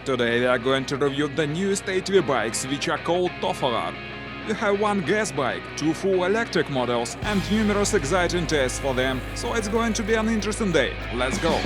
Today we are going to review the newest ATV bikes, which are called Tofalar. We have one gas bike, two full electric models and numerous exciting tests for them, so it's going to be an interesting day. Let's go!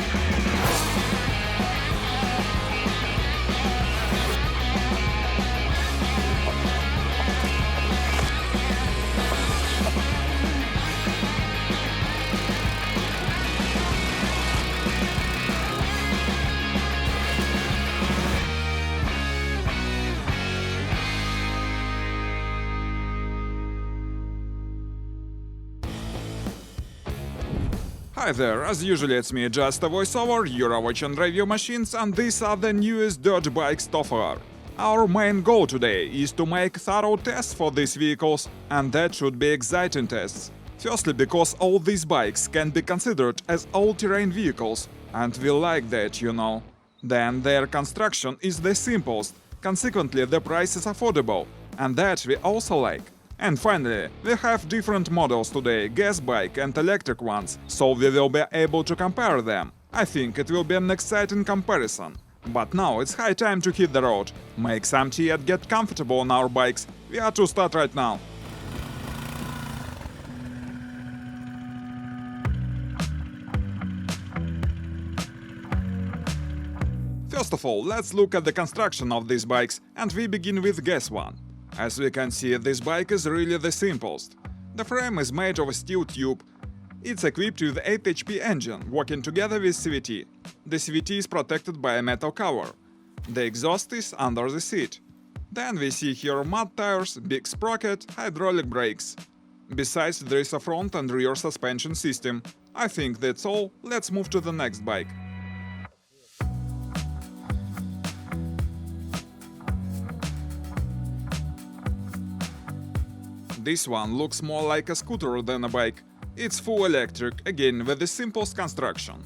Hi there, as usual it's me, just a voiceover, you're watching Review Machines and these are the newest dirt bikes Tofalar. Our main goal today is to make thorough tests for these vehicles, and that should be exciting tests. Firstly, because all these bikes can be considered as all-terrain vehicles, and we like that, you know. Then their construction is the simplest, consequently the price is affordable, and that we also like. And finally, we have different models today, gas bike and electric ones, so we will be able to compare them. I think it will be an exciting comparison. But now it's high time to hit the road, make some tea and get comfortable on our bikes. We are to start right now. First of all, let's look at the construction of these bikes, and we begin with gas one. As we can see, this bike is really the simplest. The frame is made of a steel tube. It's equipped with 8 HP engine, working together with CVT. The CVT is protected by a metal cover. The exhaust is under the seat. Then we see here mud tires, big sprocket, hydraulic brakes. Besides, there is a front and rear suspension system. I think that's all. Let's move to the next bike. This one looks more like a scooter than a bike. It's full electric, again with the simplest construction.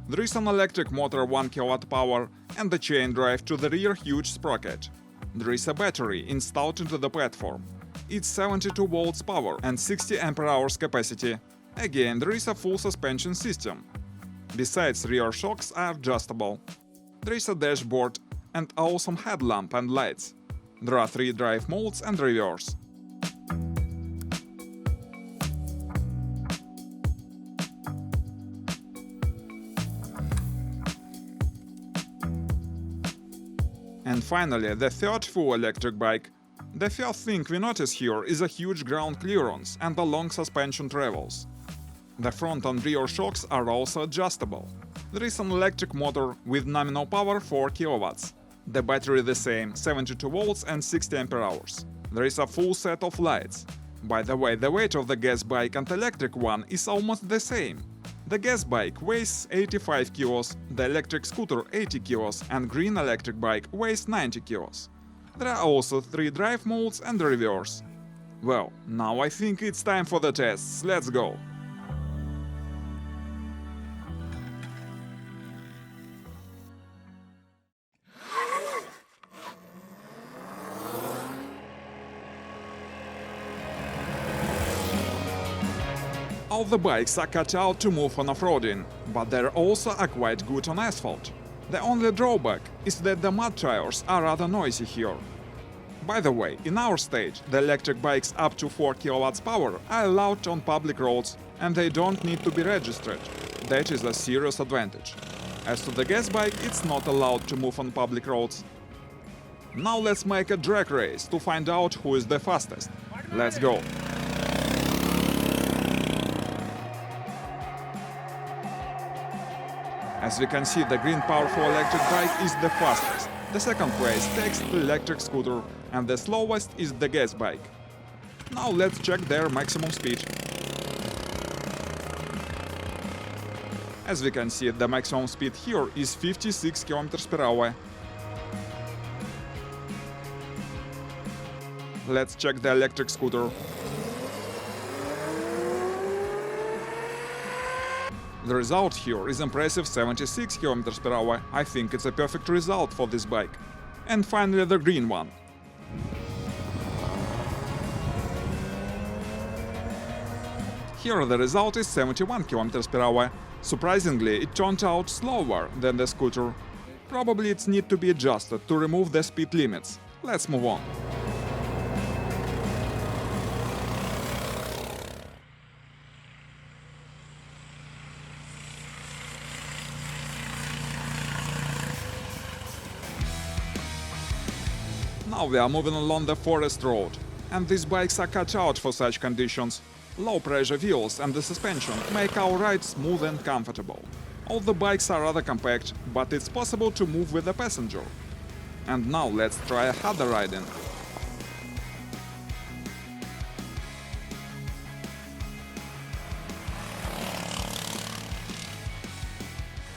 There is an electric motor 1 kW power and the chain drive to the rear huge sprocket. There is a battery installed into the platform. It's 72 volts power and 60 ampere-hours capacity. Again, there is a full suspension system. Besides, rear shocks are adjustable. There is a dashboard and awesome headlamp and lights. There are 3 drive modes and reverse. And finally, the third full electric bike. The first thing we notice here is a huge ground clearance and a long suspension travels. The front and rear shocks are also adjustable. There is an electric motor with nominal power 4 kW. The battery the same, 72 volts and 60 ampere-hours. There is a full set of lights. By the way, the weight of the gas bike and electric one is almost the same. The gas bike weighs 85 kilos, the electric scooter 80 kilos and green electric bike weighs 90 kilos. There are also 3 drive modes and reverse. Well, now I think it's time for the tests, let's go! All the bikes are cut out to move on off-roading, but they're also quite good on asphalt. The only drawback is that the mud tires are rather noisy here. By the way, in our state, the electric bikes up to 4 kW power are allowed on public roads and they don't need to be registered. That is a serious advantage. As to the gas bike, it's not allowed to move on public roads. Now let's make a drag race to find out who is the fastest. Let's go! As we can see, the green powerful electric bike is the fastest. The second place takes the electric scooter and the slowest is the gas bike. Now let's check their maximum speed. As we can see, the maximum speed here is 56 km/h. Let's check the electric scooter. The result here is impressive 76 km/h. I think it's a perfect result for this bike. And finally the green one. Here the result is 71 km/h. Surprisingly, it turned out slower than the scooter. Probably it's need to be adjusted to remove the speed limits. Let's move on. Now we are moving along the forest road, and these bikes are cut out for such conditions. Low pressure wheels and the suspension make our ride smooth and comfortable. All the bikes are rather compact, but it's possible to move with a passenger. And now let's try harder riding.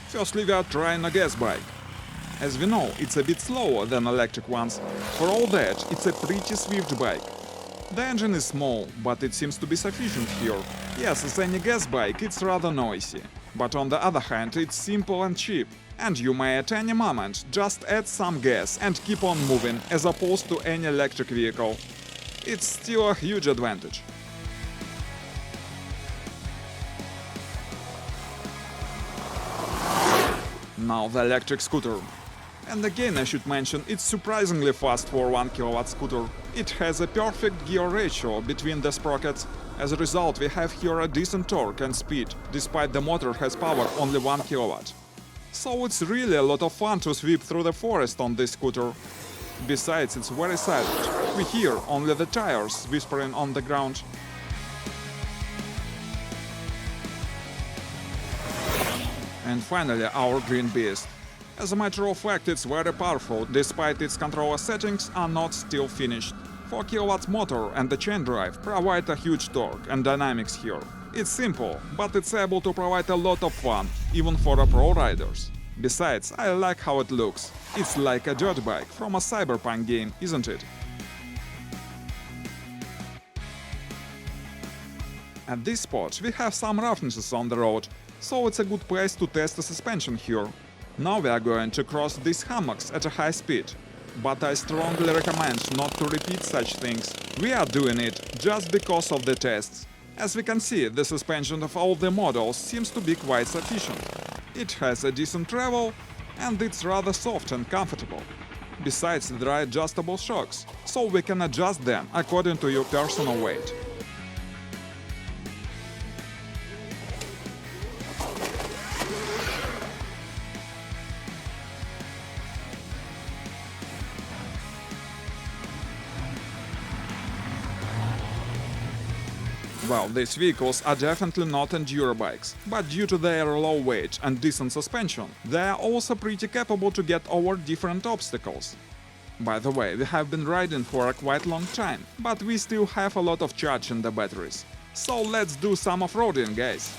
Firstly, we are trying a gas bike. As we know, it's a bit slower than electric ones. For all that, it's a pretty swift bike. The engine is small, but it seems to be sufficient here. Yes, as any gas bike, it's rather noisy. But on the other hand, it's simple and cheap. And you may at any moment just add some gas and keep on moving, as opposed to any electric vehicle. It's still a huge advantage. Now the electric scooter. And again I should mention, it's surprisingly fast for 1 kW scooter. It has a perfect gear ratio between the sprockets. As a result, we have here a decent torque and speed, despite the motor has power only 1 kW. So it's really a lot of fun to sweep through the forest on this scooter. Besides, it's very silent. We hear only the tires whispering on the ground. And finally, our green beast. As a matter of fact, it's very powerful, despite its controller settings are not still finished. 4 kW motor and the chain drive provide a huge torque and dynamics here. It's simple, but it's able to provide a lot of fun, even for the pro riders. Besides, I like how it looks. It's like a dirt bike from a cyberpunk game, isn't it? At this spot, we have some roughnesses on the road, so it's a good place to test the suspension here. Now we are going to cross these hummocks at a high speed. But I strongly recommend not to repeat such things. We are doing it just because of the tests. As we can see, the suspension of all the models seems to be quite sufficient. It has a decent travel, and it's rather soft and comfortable. Besides, there are adjustable shocks, so we can adjust them according to your personal weight. Well, these vehicles are definitely not enduro bikes, but due to their low weight and decent suspension, they are also pretty capable to get over different obstacles. By the way, we have been riding for a quite long time, but we still have a lot of charge in the batteries. So let's do some off-roading, guys!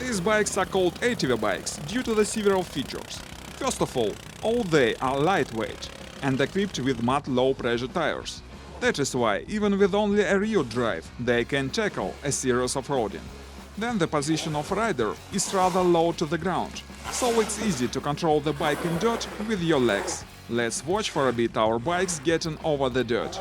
These bikes are called ATV bikes due to the several features. First of all they are lightweight and equipped with mud low-pressure tires. That is why, even with only a rear drive, they can tackle a serious off-roading. Then the position of rider is rather low to the ground, so it's easy to control the bike in dirt with your legs. Let's watch for a bit our bikes getting over the dirt.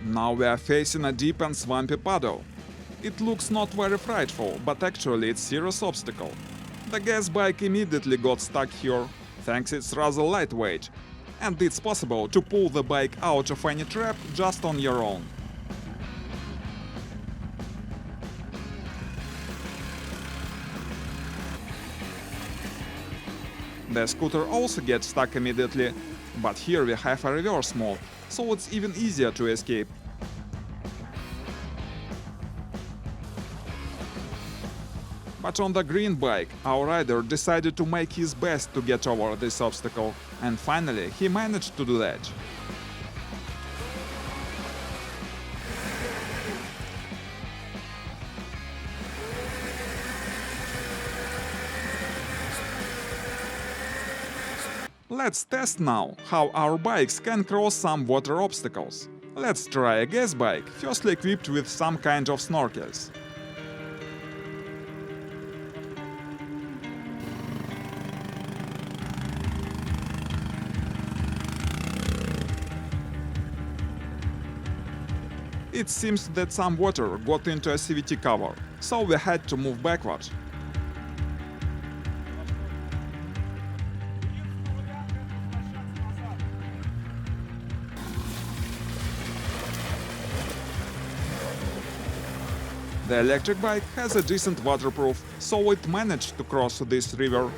Now we are facing a deep and swampy puddle. It looks not very frightful, but actually it's a serious obstacle. The gas bike immediately got stuck here, thanks it's rather lightweight, and it's possible to pull the bike out of any trap just on your own. The scooter also gets stuck immediately, but here we have a reverse mode, so it's even easier to escape. But on the green bike, our rider decided to make his best to get over this obstacle, and finally he managed to do that. Let's test now how our bikes can cross some water obstacles. Let's try a gas bike, firstly equipped with some kind of snorkels. It seems that some water got into a CVT cover, so we had to move backward. The electric bike has a decent waterproof, so it managed to cross this river.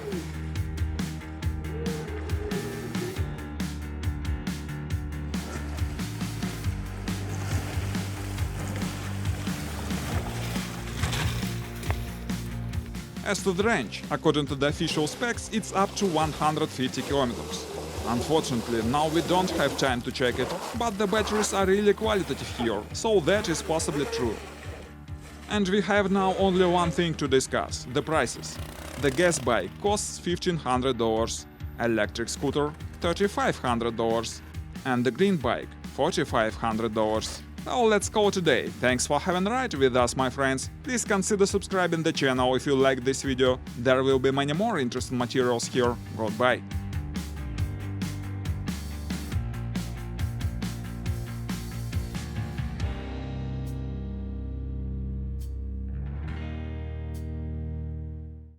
As to the range, according to the official specs, it's up to 150 kilometers. Unfortunately, now we don't have time to check it, but the batteries are really qualitative here, so that is possibly true. And we have now only one thing to discuss: the prices. The gas bike costs $1,500, electric scooter $3,500, and the green bike $4,500. Well, let's call it a day. Thanks for having a ride with us, my friends. Please consider subscribing the channel if you like this video. There will be many more interesting materials here. Goodbye.